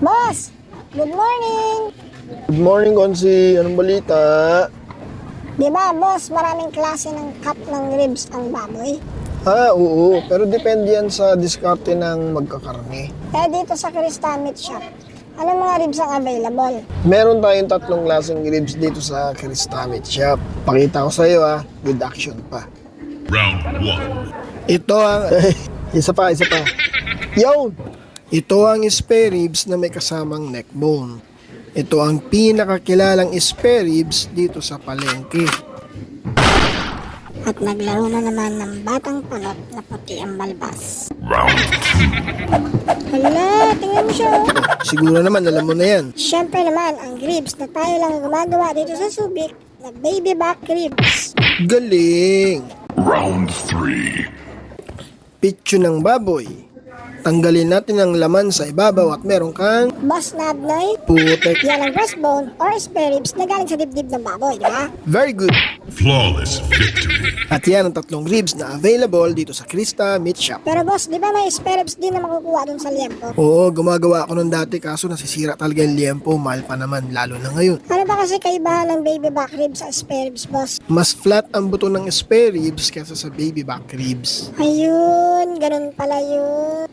Boss, good morning! Good morning, Konsi. Anong balita? Di ba, boss, maraming klase ng cut ng ribs ang baboy? Oo. Pero depende yan sa diskarte ng magkakarne. Eh, dito sa Crista Meat Shop, anong mga ribs ang available? Meron tayong 3 klaseng ribs dito sa Kristamit Shop. Pakita ko sa'yo with action pa. Round 1. Ito ang... isa pa. Yun! Ito ang spare ribs na may kasamang neck bone. Ito ang pinakakilalang spare ribs dito sa palengke. At naglaro na naman ng batang panot na puti ang balbas. Round Hala, tingnan mo siya. Siguro naman alam mo na yan. Siyempre naman, ang ribs na tayo lang gumagawa dito sa Subic na baby back ribs. Galing! Round 3. Pitso ng baboy. Tanggalin natin ang laman sa ibabaw at meron kang Boss Nabnoy, putek. yan ang breastbone or spare ribs na galing sa dibdib ng baboy, di ba? Very good. Flawless victory. At yan ang 3 ribs na available dito sa Krista Meat Shop. Pero boss, di ba may spare ribs din na makukuha dun sa liempo? Oo, gumagawa ako nun dati kaso nasisira talaga yung liempo. Mahal pa naman, lalo na ngayon. Ano ba kasi kaibahan ng baby back ribs sa spare ribs, boss? Mas flat ang buto ng spare ribs kaysa sa baby back ribs. Ayun, ganun pala yun.